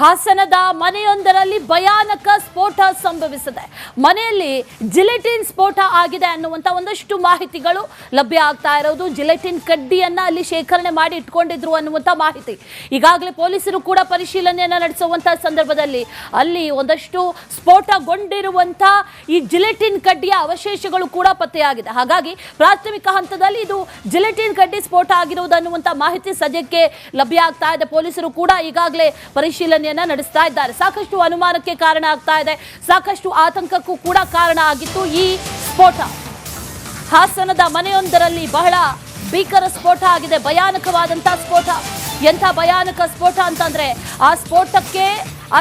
ಹಾಸನದ ಮನೆಯೊಂದರಲ್ಲಿ ಭಯಾನಕ ಸ್ಫೋಟ ಸಂಭವಿಸಿದೆ. ಮನೆಯಲ್ಲಿ ಜಿಲೆಟಿನ್ ಸ್ಫೋಟ ಆಗಿದೆ ಅನ್ನುವಂತ ಒಂದಷ್ಟು ಮಾಹಿತಿಗಳು ಲಭ್ಯ ಆಗ್ತಾ ಇರೋದು. ಜಿಲೆಟಿನ್ ಕಡ್ಡಿಯನ್ನ ಅಲ್ಲಿ ಶೇಖರಣೆ ಮಾಡಿ ಇಟ್ಕೊಂಡಿದ್ರು ಅನ್ನುವಂತ ಮಾಹಿತಿ. ಈಗಾಗಲೇ ಪೊಲೀಸರು ಕೂಡ ಪರಿಶೀಲನೆಯನ್ನ ನಡೆಸುವಂತ ಸಂದರ್ಭದಲ್ಲಿ ಅಲ್ಲಿ ಒಂದಷ್ಟು ಸ್ಫೋಟಗೊಂಡಿರುವಂತ ಈ ಜಿಲೆಟಿನ್ ಕಡ್ಡಿಯ ಅವಶೇಷಗಳು ಕೂಡ ಪತ್ತೆಯಾಗಿದೆ. ಹಾಗಾಗಿ ಪ್ರಾಥಮಿಕ ಹಂತದಲ್ಲಿ ಇದು ಜಿಲೆಟಿನ್ ಕಡ್ಡಿ ಸ್ಫೋಟ ಆಗಿರುವುದು ಅನ್ನುವಂತ ಮಾಹಿತಿ ಸದ್ಯಕ್ಕೆ ಲಭ್ಯ ಆಗ್ತಾ ಇದೆ. ಪೊಲೀಸರು ಕೂಡ ಈಗಾಗಲೇ ಪರಿಶೀಲನೆ ನಡೆಸ್ತಾ ಇದ್ದಾರೆ. ಸಾಕಷ್ಟು ಅನುಮಾನಕ್ಕೆ ಕಾರಣ ಆಗ್ತಾ ಇದೆ, ಸಾಕಷ್ಟು ಆತಂಕಕ್ಕೂ ಕೂಡ ಕಾರಣ ಆಗಿತ್ತು ಈ ಸ್ಫೋಟ. ಹಾಸನದ ಮನೆಯೊಂದರಲ್ಲಿ ಬಹಳ ಭೀಕರ ಸ್ಫೋಟ ಆಗಿದೆ, ಭಯಾನಕವಾದಂತಹ ಸ್ಫೋಟ. ಎಂಥ ಭಯಾನಕ ಸ್ಫೋಟ ಅಂತಂದ್ರೆ ಆ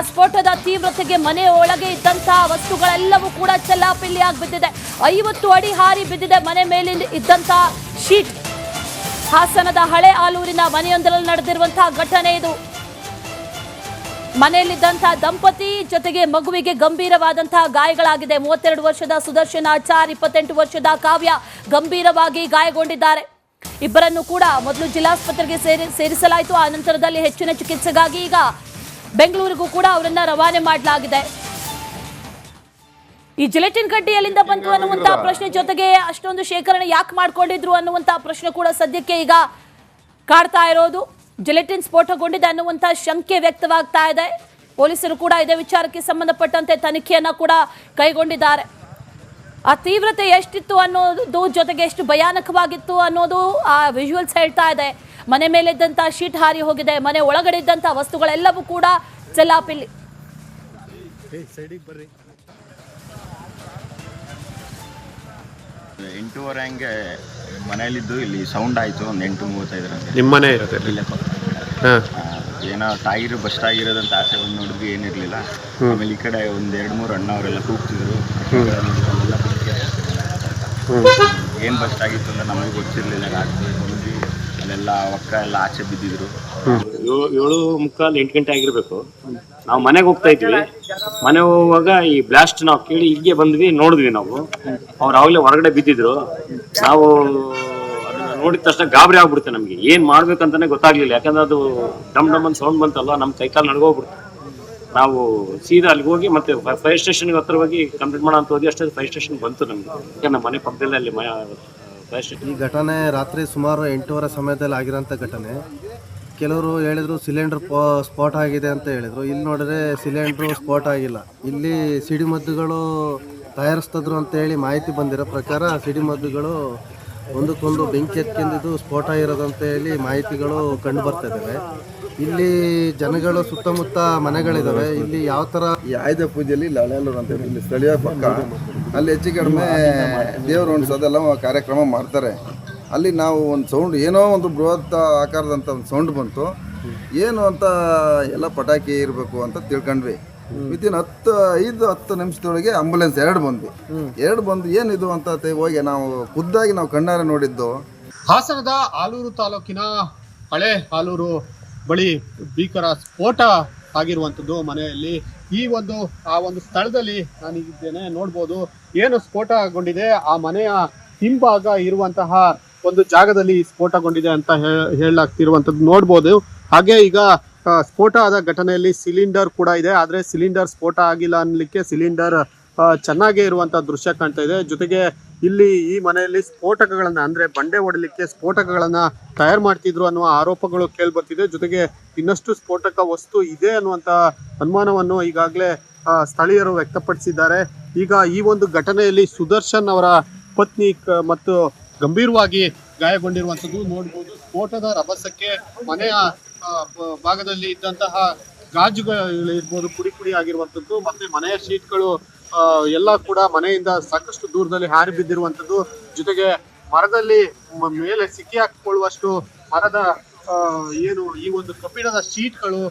ಸ್ಫೋಟದ ತೀವ್ರತೆಗೆ ಮನೆಯ ಒಳಗೆ ಇದ್ದಂತಹ ವಸ್ತುಗಳೆಲ್ಲವೂ ಕೂಡ ಚೆಲ್ಲಾಪಿಲ್ಲಿಯಾಗಿ ಬಿದ್ದಿದೆ. 50 ಅಡಿ ಹಾರಿ ಬಿದ್ದಿದೆ ಮನೆ ಮೇಲೆ ಇದ್ದಂತಹ ಶೀಟ್. ಹಾಸನದ ಹಳೆ ಆಲೂರಿನ ಮನೆಯೊಂದರಲ್ಲಿ ನಡೆದಿರುವಂತಹ ಘಟನೆ ಇದು. ಮನೆಯಲ್ಲಿದ್ದಂತಹ ದಂಪತಿ ಜೊತೆಗೆ ಮಗುವಿಗೆ ಗಂಭೀರವಾದಂತಹ ಗಾಯಗಳಾಗಿದೆ. 32 ವರ್ಷದ ಸುದರ್ಶನ ಆಚಾರ್, 28 ವರ್ಷದ ಕಾವ್ಯ ಗಂಭೀರವಾಗಿ ಗಾಯಗೊಂಡಿದ್ದಾರೆ. ಇಬ್ಬರನ್ನು ಕೂಡ ಮೊದಲು ಜಿಲ್ಲಾಸ್ಪತ್ರೆಗೆ ಸೇರಿಸಲಾಯಿತು. ಆ ನಂತರದಲ್ಲಿ ಹೆಚ್ಚಿನ ಚಿಕಿತ್ಸೆಗಾಗಿ ಈಗ ಬೆಂಗಳೂರಿಗೂ ಕೂಡ ಅವರನ್ನ ರವಾನೆ ಮಾಡಲಾಗಿದೆ. ಈ ಜಿಲೆಟಿನ್ ಕಡ್ಡಿ ಎಲ್ಲಿಂದ ಬಂತು ಅನ್ನುವಂತಹ ಪ್ರಶ್ನೆ ಜೊತೆಗೆ ಅಷ್ಟೊಂದು ಶೇಖರಣೆ ಯಾಕೆ ಮಾಡ್ಕೊಂಡಿದ್ರು ಅನ್ನುವಂತಹ ಪ್ರಶ್ನೆ ಕೂಡ ಸದ್ಯಕ್ಕೆ ಈಗ ಕಾಡ್ತಾ ಇರೋದು. ಜಿಲೆಟಿನ್ ಸ್ಫೋಟಗೊಂಡಿದೆ ಅನ್ನುವಂಥ ಶಂಕೆ ವ್ಯಕ್ತವಾಗ್ತಾ ಇದೆ. ಪೊಲೀಸರು ಕೂಡ ಇದೇ ವಿಚಾರಕ್ಕೆ ಸಂಬಂಧಪಟ್ಟಂತೆ ತನಿಖೆಯನ್ನ ಕೂಡ ಕೈಗೊಂಡಿದ್ದಾರೆ. ಆ ತೀವ್ರತೆ ಎಷ್ಟಿತ್ತು ಅನ್ನೋದು ಜೊತೆಗೆ ಎಷ್ಟು ಭಯಾನಕವಾಗಿತ್ತು ಅನ್ನೋದು ಆ ವಿಜುವಲ್ಸ್ ಹೇಳ್ತಾ ಇದೆ. ಮನೆ ಮೇಲೆ ಇದ್ದಂಥ ಶೀಟ್ ಹಾರಿ ಹೋಗಿದೆ, ಮನೆ ಒಳಗಡೆ ಇದ್ದಂಥ ವಸ್ತುಗಳೆಲ್ಲವೂ ಕೂಡ ಚೆಲ್ಲಾಪಿಲ್ಲಿ. 8:30 ಹಂಗೆ ಮನೆಯಲ್ಲಿದ್ದು ಇಲ್ಲಿ ಸೌಂಡ್ ಆಯಿತು. ಒಂದು 8:35 ನಿಮ್ಮ ಮನೆ ಇರುತ್ತೆ ಇಲ್ಲೇ ಏನೋ ಟೈರ್ ಬಸ್ಟ್ ಆಗಿರೋದಂತ ಆಸೆ ಬಂದು ನೋಡಿದ್ವಿ, ಏನಿರಲಿಲ್ಲ. ಆಮೇಲೆ ಈ ಕಡೆ ಒಂದು 2-3 ಅಣ್ಣವರೆಲ್ಲ ಕೂಗ್ತಿದ್ರು. ಏನು ಬಸ್ಟ್ ಆಗಿತ್ತು ಅಂತ ನಮಗೆ ಗೊತ್ತಿರಲಿಲ್ಲ. ರಾತ್ರಿ ಬಂದ್ವಿ, ಅಲ್ಲೆಲ್ಲ ಒಕ್ಕ ಎಲ್ಲ ಆಚೆ ಬಿದ್ದಿದ್ರು. 7:45-8 ಗಂಟೆ ಆಗಿರಬೇಕು. ನಾವು ಮನೆಗೆ ಹೋಗ್ತಾ ಇದ್ವಿ. ಮನೆ ಹೋಗುವಾಗ ಈ ಬ್ಲಾಸ್ಟ್ ನಾವು ಕೇಳಿ ಹೀಗೆ ಬಂದ್ವಿ, ನೋಡಿದ್ವಿ ನಾವು. ಅವ್ರು ಅವಾಗಲೇ ಹೊರಗಡೆ ಬಿದ್ದಿದ್ರು. ನಾವು ಅದನ್ನ ನೋಡಿದ ತಕ್ಷಣ ಗಾಬರಿ ಆಗ್ಬಿಡುತ್ತೆ. ನಮಗೆ ಏನು ಮಾಡ್ಬೇಕಂತಾನೆ ಗೊತ್ತಾಗ್ಲಿಲ್ಲ. ಯಾಕಂದ್ರೆ ಅದು ಡಮ್ ಡಮ್ ಅಂತ ಸೌಂಡ್ ಬಂತಲ್ವ, ನಮ್ಮ ಕೈಕಾಲು ನಡ್ಗೋಗ್ಬಿಡ್ತು. ನಾವು ಸೀದಾ ಅಲ್ಲಿಗೆ ಹೋಗಿ ಮತ್ತೆ ಫೈರ್ ಸ್ಟೇಷನ್ಗೆ ಹತ್ರ ಹೋಗಿ ಕಂಪ್ಲೇಂಟ್ ಮಾಡೋ ಅಂತ ಹೋಗಿ ಅಷ್ಟೇ ಫೈರ್ ಸ್ಟೇಷನ್ ಬಂತು ನಮಗೆ. ಯಾಕಂದ್ರೆ ನಮ್ಮ ಮನೆ ಪಕ್ಕದಲ್ಲೇ ಅಲ್ಲಿ ಫೈರ್ ಸ್ಟೇಷನ್. ಈ ಘಟನೆ ರಾತ್ರಿ ಸುಮಾರು 8:30 ಸಮಯದಲ್ಲಿ ಆಗಿರೋಂಥ ಘಟನೆ. ಕೆಲವರು ಹೇಳಿದ್ರು ಸಿಲಿಂಡರ್ ಸ್ಫೋಟ ಆಗಿದೆ ಅಂತ ಹೇಳಿದ್ರು. ಇಲ್ಲಿ ನೋಡಿದ್ರೆ ಸಿಲಿಂಡ್ರು ಸ್ಫೋಟ ಆಗಿಲ್ಲ. ಇಲ್ಲಿ ಸಿಡಿಮದ್ದುಗಳು ತಯಾರಿಸ್ತಿದ್ರು ಅಂತ ಹೇಳಿ ಮಾಹಿತಿ ಬಂದಿರೋ ಪ್ರಕಾರ ಸಿಡಿಮದ್ದುಗಳು ಒಂದಕ್ಕೊಂದು ಬೆಂಕಿ ಹತ್ಕೊಂಡಿದ್ದು ಸ್ಫೋಟ ಇರೋದಂತ ಹೇಳಿ ಮಾಹಿತಿಗಳು ಕಂಡು ಬರ್ತಾ ಇದ್ದಾವೆ. ಇಲ್ಲಿ ಜನಗಳು ಸುತ್ತಮುತ್ತ ಮನೆಗಳಿದ್ದಾವೆ. ಇಲ್ಲಿ ಯಾವ ಥರ ಈ ಆಯುಧ ಪೂಜೆಯಲ್ಲಿ ಲಾಲ್ಯಾಲೂರು ಅಂತ ಇಲ್ಲಿ ಸ್ಥಳೀಯ ಪಕ್ಕ ಅಲ್ಲಿ ಹೆಚ್ಚು ಕಡಿಮೆ ದೇವರು ಉಣಿಸೋದೆಲ್ಲ ಕಾರ್ಯಕ್ರಮ ಮಾಡ್ತಾರೆ. ಅಲ್ಲಿ ನಾವು ಒಂದು ಸೌಂಡ್, ಏನೋ ಒಂದು ಬೃಹತ್ ಆಕಾರದಂಥ ಒಂದು ಸೌಂಡ್ ಬಂತು. ಏನು ಅಂತ ಎಲ್ಲ ಪಟಾಕಿ ಇರಬೇಕು ಅಂತ ತಿಳ್ಕೊಂಡ್ವಿ. ವಿತಿನ್ 5-10 ನಿಮಿಷದೊಳಗೆ ಆಂಬುಲೆನ್ಸ್ 2 ಬಂದು ಏನಿದು ಅಂತ ಹೋಗಿ ನಾವು ಖುದ್ದಾಗಿ ನಾವು ಕಣ್ಣಾರೆ ನೋಡಿದ್ದು. ಹಾಸನದ ಆಲೂರು ತಾಲೂಕಿನ ಹಳೆ ಆಲೂರು ಬಳಿ ಭೀಕರ ಸ್ಫೋಟ ಆಗಿರುವಂಥದ್ದು ಮನೆಯಲ್ಲಿ. ಆ ಒಂದು ಸ್ಥಳದಲ್ಲಿ ನಾನಿದ್ದೇನೆ, ನೋಡ್ಬೋದು ಏನು ಸ್ಫೋಟಗೊಂಡಿದೆ. ಆ ಮನೆಯ ಹಿಂಭಾಗ ಇರುವಂತಹ ಒಂದು ಜಾಗದಲ್ಲಿ ಸ್ಫೋಟಗೊಂಡಿದೆ ಅಂತ ಹೇಳಲಾಗ್ತಿರುವಂಥದ್ದು ನೋಡ್ಬೋದು. ಹಾಗೆ ಈಗ ಸ್ಫೋಟ ಆದ ಘಟನೆಯಲ್ಲಿ ಸಿಲಿಂಡರ್ ಕೂಡ ಇದೆ. ಆದರೆ ಸಿಲಿಂಡರ್ ಸ್ಫೋಟ ಆಗಿಲ್ಲ ಅನ್ನಲಿಕ್ಕೆ ಸಿಲಿಂಡರ್ ಚೆನ್ನಾಗೇ ಇರುವಂಥ ದೃಶ್ಯ ಕಾಣ್ತಾ ಇದೆ. ಜೊತೆಗೆ ಇಲ್ಲಿ ಈ ಮನೆಯಲ್ಲಿ ಸ್ಫೋಟಕಗಳನ್ನ ಅಂದ್ರೆ ಬಂಡೆ ಹೊಡಲಿಕ್ಕೆ ಸ್ಫೋಟಕಗಳನ್ನ ತಯಾರು ಮಾಡ್ತಿದ್ರು ಅನ್ನುವ ಆರೋಪಗಳು ಕೇಳ್ಬರ್ತಿದೆ. ಜೊತೆಗೆ ಇನ್ನಷ್ಟು ಸ್ಫೋಟಕ ವಸ್ತು ಇದೆ ಅನ್ನುವಂಥ ಅನುಮಾನವನ್ನು ಈಗಾಗಲೇ ಸ್ಥಳೀಯರು ವ್ಯಕ್ತಪಡಿಸಿದ್ದಾರೆ. ಈಗ ಈ ಒಂದು ಘಟನೆಯಲ್ಲಿ ಸುದರ್ಶನ್ ಅವರ ಪತ್ನಿ ಮತ್ತು ಗಂಭೀರವಾಗಿ ಗಾಯಗೊಂಡಿರುವಂಥದ್ದು ನೋಡ್ಬೋದು. ಸ್ಫೋಟದ ರಭಸಕ್ಕೆ ಮನೆಯ ಭಾಗದಲ್ಲಿ ಇದ್ದಂತಹ ಗಾಜುಗಳಿರ್ಬೋದು ಪುಡಿ ಆಗಿರುವಂಥದ್ದು, ಮತ್ತೆ ಮನೆಯ ಶೀಟ್ಗಳು ಎಲ್ಲ ಕೂಡ ಮನೆಯಿಂದ ಸಾಕಷ್ಟು ದೂರದಲ್ಲಿ ಹಾರಿ ಬಿದ್ದಿರುವಂಥದ್ದು. ಜೊತೆಗೆ ಮರದಲ್ಲಿ ಮೇಲೆ ಸಿಕ್ಕಿ ಹಾಕಿಕೊಳ್ಳುವಷ್ಟು ಮರದ ಏನು ಈ ಒಂದು ಕಬ್ಬಿಣದ ಶೀಟ್ಗಳು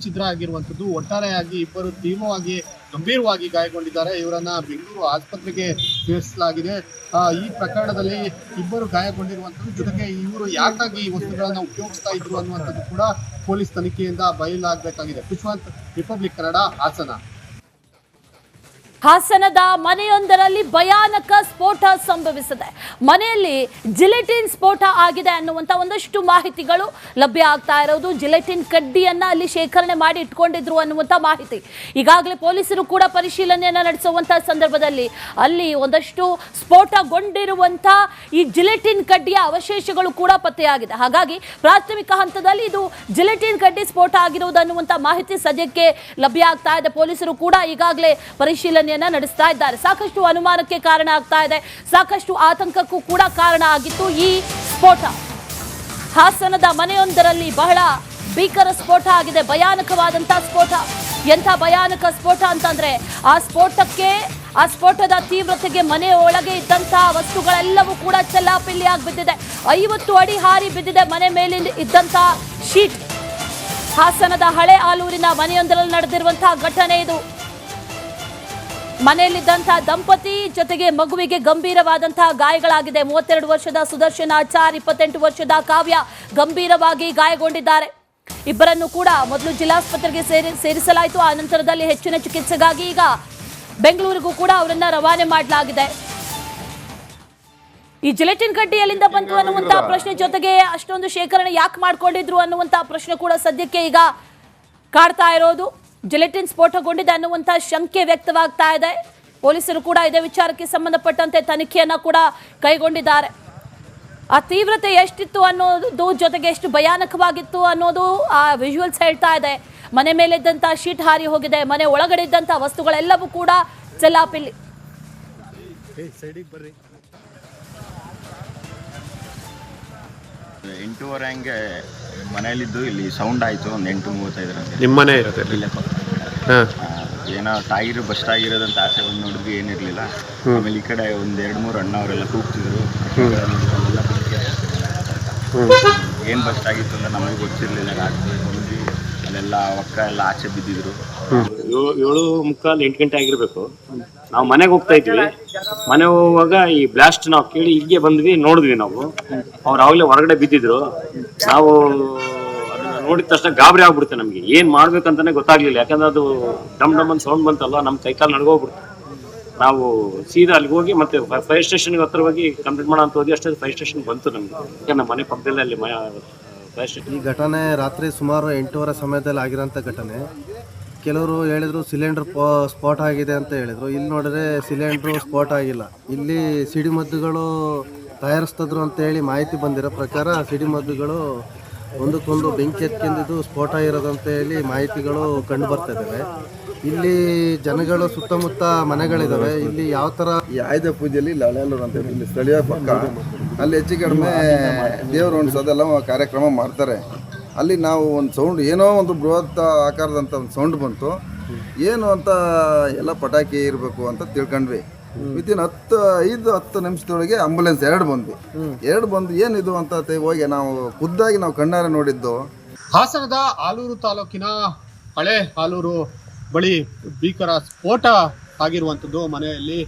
ಛಿದ್ರ ಆಗಿರುವಂಥದ್ದು. ಒಟ್ಟಾರೆಯಾಗಿ ಇಬ್ಬರು ತೀವ್ರವಾಗಿ ಗಂಭೀರವಾಗಿ ಗಾಯಗೊಂಡಿದ್ದಾರೆ. ಇವರನ್ನ ಬೆಂಗಳೂರು ಆಸ್ಪತ್ರೆಗೆ ಸೇರಿಸಲಾಗಿದೆ. ಈ ಪ್ರಕರಣದಲ್ಲಿ ಇಬ್ಬರು ಗಾಯಗೊಂಡಿರುವಂಥದ್ದು, ಜೊತೆಗೆ ಇವರು ಯಾಕಾಗಿ ಈ ವಸ್ತುಗಳನ್ನ ಉಪಯೋಗಿಸ್ತಾ ಇದ್ರು ಅನ್ನುವಂಥದ್ದು ಕೂಡ ಪೊಲೀಸ್ ತನಿಖೆಯಿಂದ ಬಯಲಾಗಬೇಕಾಗಿದೆ. ಪುಷ್ಪವಂತ್, ರಿಪಬ್ಲಿಕ್ ಕನ್ನಡ, ಹಾಸನ. ಹಾಸನದ ಮನೆಯೊಂದರಲ್ಲಿ ಭಯಾನಕ ಸ್ಫೋಟ ಸಂಭವಿಸಿದೆ. ಮನೆಯಲ್ಲಿ ಜಿಲೆಟಿನ್ ಸ್ಫೋಟ ಆಗಿದೆ ಅನ್ನುವಂತ ಒಂದಷ್ಟು ಮಾಹಿತಿಗಳು ಲಭ್ಯ ಆಗ್ತಾ ಇರೋದು. ಜಿಲೆಟಿನ್ ಕಡ್ಡಿಯನ್ನ ಅಲ್ಲಿ ಶೇಖರಣೆ ಮಾಡಿ ಇಟ್ಕೊಂಡಿದ್ರು ಅನ್ನುವಂತ ಮಾಹಿತಿ. ಈಗಾಗಲೇ ಪೊಲೀಸರು ಕೂಡ ಪರಿಶೀಲನೆಯನ್ನ ನಡೆಸುವಂತ ಸಂದರ್ಭದಲ್ಲಿ ಅಲ್ಲಿ ಒಂದಷ್ಟು ಸ್ಫೋಟಗೊಂಡಿರುವಂತ ಈ ಜಿಲೆಟಿನ್ ಕಡ್ಡಿಯ ಅವಶೇಷಗಳು ಕೂಡ ಪತ್ತೆಯಾಗಿದೆ. ಹಾಗಾಗಿ ಪ್ರಾಥಮಿಕ ಹಂತದಲ್ಲಿ ಇದು ಜಿಲೆಟಿನ್ ಕಡ್ಡಿ ಸ್ಫೋಟ ಆಗಿರುವುದು ಅನ್ನುವಂತ ಮಾಹಿತಿ ಸದ್ಯಕ್ಕೆ ಲಭ್ಯ ಆಗ್ತಾ ಇದೆ. ಪೊಲೀಸರು ಕೂಡ ಈಗಾಗಲೇ ಪರಿಶೀಲನೆ ನಡೆಸ್ತಾ ಇದ್ದಾರೆ. ಸಾಕಷ್ಟು ಅನುಮಾನಕ್ಕೆ ಕಾರಣ ಆಗ್ತಾ ಇದೆ, ಸಾಕಷ್ಟು ಆತಂಕಕ್ಕೂ ಕೂಡ ಕಾರಣ ಆಗಿತ್ತು ಈ ಸ್ಫೋಟ. ಹಾಸನದ ಮನೆಯೊಂದರಲ್ಲಿ ಬಹಳ ಭೀಕರ ಸ್ಫೋಟ ಆಗಿದೆ, ಭಯಾನಕವಾದಂತಹ ಸ್ಫೋಟ. ಎಂಥ ಭಯಾನಕ ಸ್ಫೋಟ ಅಂತಂದ್ರೆ ಆ ಸ್ಫೋಟದ ತೀವ್ರತೆಗೆ ಮನೆಯ ಒಳಗೆ ಇದ್ದಂತಹ ವಸ್ತುಗಳೆಲ್ಲವೂ ಕೂಡ ಚೆಲ್ಲಾಪಿಲ್ಲಿ ಆಗಿ ಬಿದ್ದಿದೆ. 50 ಅಡಿ ಹಾರಿ ಬಿದ್ದಿದೆ ಮನೆ ಮೇಲೆ ಇದ್ದಂತಹ ಶೀಟ್. ಹಾಸನದ ಹಳೆ ಆಲೂರಿನ ಮನೆಯೊಂದರಲ್ಲಿ ನಡೆದಿರುವಂತಹ ಘಟನೆ ಇದು. ಮನೆಯಲ್ಲಿದ್ದಂತಹ ದಂಪತಿ ಜೊತೆಗೆ ಮಗುವಿಗೆ ಗಂಭೀರವಾದಂತಹ ಗಾಯಗಳಾಗಿದೆ. 32 ವರ್ಷದ ಸುದರ್ಶನ್ ಆಚಾರ್, 28 ವರ್ಷದ ಕಾವ್ಯ ಗಂಭೀರವಾಗಿ ಗಾಯಗೊಂಡಿದ್ದಾರೆ. ಇಬ್ಬರನ್ನು ಕೂಡ ಮೊದಲು ಜಿಲ್ಲಾಸ್ಪತ್ರೆಗೆ ಸೇರಿಸಲಾಯಿತು. ಆ ನಂತರದಲ್ಲಿ ಹೆಚ್ಚಿನ ಚಿಕಿತ್ಸೆಗಾಗಿ ಈಗ ಬೆಂಗಳೂರಿಗೂ ಕೂಡ ಅವರನ್ನ ರವಾನೆ ಮಾಡಲಾಗಿದೆ. ಈ ಜಿಲೆಟಿನ್ ಕಡ್ಡಿ ಎಲ್ಲಿಂದ ಬಂತು ಅನ್ನುವಂತ ಪ್ರಶ್ನೆ ಜೊತೆಗೆ ಅಷ್ಟೊಂದು ಶೇಖರಣೆ ಯಾಕೆ ಮಾಡ್ಕೊಂಡಿದ್ರು ಅನ್ನುವಂತ ಪ್ರಶ್ನೆ ಕೂಡ ಸದ್ಯಕ್ಕೆ ಈಗ ಕಾಡ್ತಾ ಇರೋದು. ಜಿಲೆಟಿನ್ ಸ್ಫೋಟಗೊಂಡಿದೆ ಅನ್ನುವಂಥ ಶಂಕೆ ವ್ಯಕ್ತವಾಗ್ತಾ ಇದೆ. ಪೊಲೀಸರು ಕೂಡ ಇದೇ ವಿಚಾರಕ್ಕೆ ಸಂಬಂಧಪಟ್ಟಂತೆ ತನಿಖೆಯನ್ನ ಕೂಡ ಕೈಗೊಂಡಿದ್ದಾರೆ. ಆ ತೀವ್ರತೆ ಎಷ್ಟಿತ್ತು ಅನ್ನೋದು ಜೊತೆಗೆ ಎಷ್ಟು ಭಯಾನಕವಾಗಿತ್ತು ಅನ್ನೋದು ಆ ವಿಜುವಲ್ಸ್ ಹೇಳ್ತಾ ಇದೆ. ಮನೆ ಮೇಲೆ ಇದ್ದಂಥ ಶೀಟ್ ಹಾರಿ ಹೋಗಿದೆ, ಮನೆ ಒಳಗಡೆ ಇದ್ದಂಥ ವಸ್ತುಗಳೆಲ್ಲವೂ ಕೂಡ ಚೆಲ್ಲಾಪಿಲ್ಲಿ. 8:30 ಹಂಗೆ ಮನೆಯಲ್ಲಿದ್ದು ಇಲ್ಲಿ ಸೌಂಡ್ ಆಯಿತು. ಒಂದು 8:35 ನಿಮ್ಮ ಮನೆ ಇರುತ್ತೆ ಇಲ್ಲೇ ಪಕ್ಕ. ಏನೋ ಟೈರ್ ಬಸ್ಟ್ ಆಗಿರೋದಂತ ಆಸೆ ಬಂದು ನೋಡಿದ್ವಿ, ಏನಿರಲಿಲ್ಲ. ಆಮೇಲೆ ಈ ಕಡೆ ಒಂದು 2-3 ಅಣ್ಣವರೆಲ್ಲ ಕೂಗ್ತಿದ್ರು. ಏನು ಬಸ್ಟ್ ಆಗಿತ್ತು ಅಂತ ನಮಗೆ ಗೊತ್ತಿರಲಿಲ್ಲ. ರಾತ್ರಿ ಬಂದ್ವಿ, ಅಲ್ಲೆಲ್ಲ ಒಕ್ಕ ಎಲ್ಲ ಆಚೆ ಬಿದ್ದಿದ್ರು. 7:45 8 ಗಂಟೆ ಆಗಿರ್ಬೇಕು. ನಾವು ಮನೆಗೆ ಹೋಗ್ತಾ ಇದ್ವಿ. ಮನೆ ಹೋಗುವಾಗ ಈ ಬ್ಲಾಸ್ಟ್ ನಾವು ಕೇಳಿ ಇಲ್ಲಿಗೆ ಬಂದ್ವಿ, ನೋಡಿದ್ವಿ ನಾವು. ಅವ್ರು ಅವಾಗಲೇ ಹೊರಗಡೆ ಬಿದ್ದಿದ್ರು. ನಾವು ಅದನ್ನ ನೋಡಿದ ತಕ್ಷಣ ಗಾಬರಿ ಆಗ್ಬಿಡುತ್ತೆ ನಮಗೆ. ಏನ್ ಮಾಡ್ಬೇಕಂತಾನೆ ಗೊತ್ತಾಗ್ಲಿಲ್ಲ. ಯಾಕಂದ್ರೆ ಅದು ಡಮ್ ಡಮ್ ಅಂತ ಸೌಂಡ್ ಬಂತಲ್ಲ, ನಮ್ಮ ಕೈಕಾಲು ನಡ್ಗೋಗ್ಬಿಡ್ತು. ನಾವು ಸೀದಾ ಅಲ್ಲಿಗೆ ಹೋಗಿ ಮತ್ತೆ ಫೈರ್ ಸ್ಟೇಷನ್ಗೆ ಹತ್ರ ಹೋಗಿ ಕಂಪ್ಲೇಂಟ್ ಮಾಡೋ ಅಂತ ಹೋಗಿ ಅಷ್ಟೇ ಫೈರ್ ಸ್ಟೇಷನ್ ಬಂತು ನಮ್ಗೆ. ಯಾಕಂದ್ರೆ ನಮ್ಮ ಮನೆ ಪಕ್ಕದಲ್ಲೇ ಅಲ್ಲಿ ಫೈರ್ ಸ್ಟೇಷನ್. ಈ ಘಟನೆ ರಾತ್ರಿ ಸುಮಾರು 8:30 ಸಮಯದಲ್ಲಿ ಆಗಿರೋಂಥ ಘಟನೆ. ಕೆಲವರು ಹೇಳಿದ್ರು ಸಿಲಿಂಡರ್ ಸ್ಫೋಟ ಆಗಿದೆ ಅಂತ ಹೇಳಿದ್ರು. ಇಲ್ಲಿ ನೋಡಿದ್ರೆ ಸಿಲಿಂಡ್ರು ಸ್ಫೋಟ ಆಗಿಲ್ಲ. ಇಲ್ಲಿ ಸಿಡಿಮದ್ದುಗಳು ತಯಾರಿಸ್ತಿದ್ರು ಅಂತೇಳಿ ಮಾಹಿತಿ ಬಂದಿರೋ ಪ್ರಕಾರ ಸಿಡಿಮದ್ದುಗಳು ಒಂದಕ್ಕೊಂದು ಬೆಂಕಿ ಎತ್ಕೊಂಡಿದ್ದು ಸ್ಫೋಟ ಇರೋದಂತ ಹೇಳಿ ಮಾಹಿತಿಗಳು ಕಂಡು ಬರ್ತಾ ಇದ್ದಾವೆ. ಇಲ್ಲಿ ಜನಗಳು ಸುತ್ತಮುತ್ತ ಮನೆಗಳಿದ್ದಾವೆ. ಇಲ್ಲಿ ಯಾವ ಥರ ಈ ಆಯುಧ ಪೂಜೆಯಲ್ಲಿ ಇಲ್ಲಿ ಹಳೆಯಲ್ಲೂರು ಅಂತ ಇಲ್ಲಿ ಸ್ಥಳೀಯ ಪಕ್ಕ ಅಲ್ಲಿ ಹೆಚ್ಚು ಕಡಿಮೆ ದೇವರು ಉಣಿಸೋದೆಲ್ಲ ಕಾರ್ಯಕ್ರಮ ಮಾಡ್ತಾರೆ. ಅಲ್ಲಿ ನಾವು ಒಂದು ಸೌಂಡ್, ಏನೋ ಒಂದು ಬೃಹತ್ ಆಕಾರದಂಥ ಒಂದು ಸೌಂಡ್ ಬಂತು. ಏನು ಅಂತ ಎಲ್ಲ ಪಟಾಕಿ ಇರಬೇಕು ಅಂತ ತಿಳ್ಕೊಂಡ್ವಿ. ವಿತಿನ್ 5-10 ನಿಮಿಷದೊಳಗೆ ಆಂಬುಲೆನ್ಸ್ 2 ಬಂದು ಏನಿದು ಅಂತ ಹೋಗಿ ನಾವು ಖುದ್ದಾಗಿ ನಾವು ಕಣ್ಣಾರೆ ನೋಡಿದ್ದು. ಹಾಸನದ ಆಲೂರು ತಾಲೂಕಿನ ಹಳೆ ಆಲೂರು ಬಳಿ ಭೀಕರ ಸ್ಫೋಟ ಆಗಿರುವಂಥದ್ದು ಮನೆಯಲ್ಲಿ.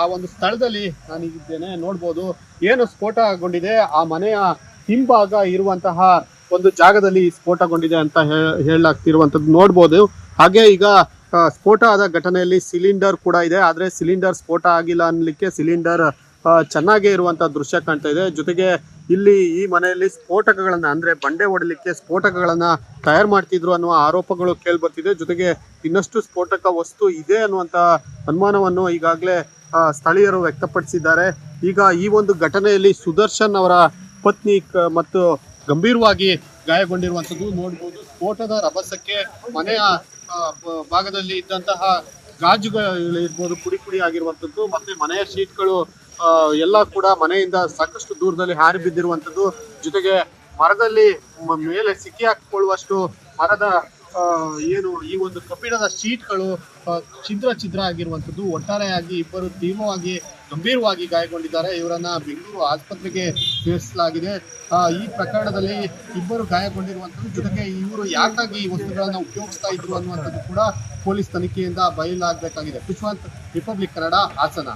ಆ ಒಂದು ಸ್ಥಳದಲ್ಲಿ ನಾನಿದ್ದೇನೆ, ನೋಡ್ಬೋದು ಏನು ಸ್ಫೋಟಗೊಂಡಿದೆ. ಆ ಮನೆಯ ಹಿಂಭಾಗ ಇರುವಂತಹ ಒಂದು ಜಾಗದಲ್ಲಿ ಸ್ಫೋಟಗೊಂಡಿದೆ ಅಂತ ಹೇಳಲಾಗ್ತಿರುವಂಥದ್ದು ನೋಡ್ಬೋದು. ಹಾಗೆ ಈಗ ಸ್ಫೋಟ ಆದ ಘಟನೆಯಲ್ಲಿ ಸಿಲಿಂಡರ್ ಕೂಡ ಇದೆ. ಆದರೆ ಸಿಲಿಂಡರ್ ಸ್ಫೋಟ ಆಗಿಲ್ಲ ಅನ್ನಲಿಕ್ಕೆ ಸಿಲಿಂಡರ್ ಚೆನ್ನಾಗೇ ಇರುವಂಥ ದೃಶ್ಯ ಕಾಣ್ತಾ ಇದೆ. ಜೊತೆಗೆ ಇಲ್ಲಿ ಈ ಮನೆಯಲ್ಲಿ ಸ್ಫೋಟಕಗಳನ್ನ, ಅಂದ್ರೆ ಬಂಡೆ ಹೊಡಲಿಕ್ಕೆ ಸ್ಫೋಟಕಗಳನ್ನ ತಯಾರು ಮಾಡ್ತಿದ್ರು ಅನ್ನುವ ಆರೋಪಗಳು ಕೇಳಿ ಬರ್ತಿದೆ. ಜೊತೆಗೆ ಇನ್ನಷ್ಟು ಸ್ಫೋಟಕ ವಸ್ತು ಇದೆ ಅನ್ನುವಂತ ಅನುಮಾನವನ್ನು ಈಗಾಗಲೇ ಸ್ಥಳೀಯರು ವ್ಯಕ್ತಪಡಿಸಿದ್ದಾರೆ. ಈಗ ಈ ಒಂದು ಘಟನೆಯಲ್ಲಿ ಸುದರ್ಶನ್ ಅವರ ಪತ್ನಿ ಮತ್ತು ಗಂಭೀರವಾಗಿ ಗಾಯಗೊಂಡಿರುವಂಥದ್ದು ನೋಡ್ಬೋದು. ಸ್ಫೋಟದ ರಭಸಕ್ಕೆ ಮನೆಯ ಭಾಗದಲ್ಲಿ ಇದ್ದಂತಹ ಗಾಜುಗಳು ಇರ್ಬೋದು ಪುಡಿ ಆಗಿರುವಂಥದ್ದು, ಮತ್ತೆ ಮನೆಯ ಶೀಟ್ಗಳು ಎಲ್ಲ ಕೂಡ ಮನೆಯಿಂದ ಸಾಕಷ್ಟು ದೂರದಲ್ಲಿ ಹಾರಿ ಬಿದ್ದಿರುವಂಥದ್ದು. ಜೊತೆಗೆ ಮರದಲ್ಲಿ ಮೇಲೆ ಸಿಕ್ಕಿ ಹಾಕಿಕೊಳ್ಳುವಷ್ಟು ಮರದ ಏನು ಈ ಒಂದು ಕಬ್ಬಿಣದ ಶೀಟ್ಗಳು ಛಿದ್ರ ಆಗಿರುವಂಥದ್ದು. ಒಟ್ಟಾರೆಯಾಗಿ ಇಬ್ಬರು ತೀವ್ರವಾಗಿ ಗಂಭೀರವಾಗಿ ಗಾಯಗೊಂಡಿದ್ದಾರೆ. ಇವರನ್ನ ಬೆಂಗಳೂರು ಆಸ್ಪತ್ರೆಗೆ ಸೇರಿಸಲಾಗಿದೆ. ಈ ಪ್ರಕರಣದಲ್ಲಿ ಇಬ್ಬರು ಗಾಯಗೊಂಡಿರುವಂಥದ್ದು. ಜೊತೆಗೆ ಇವರು ಯಾಕಾಗಿ ಈ ವಸ್ತುಗಳನ್ನ ಉಪಯೋಗಿಸ್ತಾ ಇದ್ರು ಅನ್ನುವಂಥದ್ದು ಕೂಡ ಪೊಲೀಸ್ ತನಿಖೆಯಿಂದ ಬಯಲಾಗಬೇಕಾಗಿದೆ. ಪುಷ್ಪವಂತ್, ರಿಪಬ್ಲಿಕ್ ಕನ್ನಡ, ಹಾಸನ.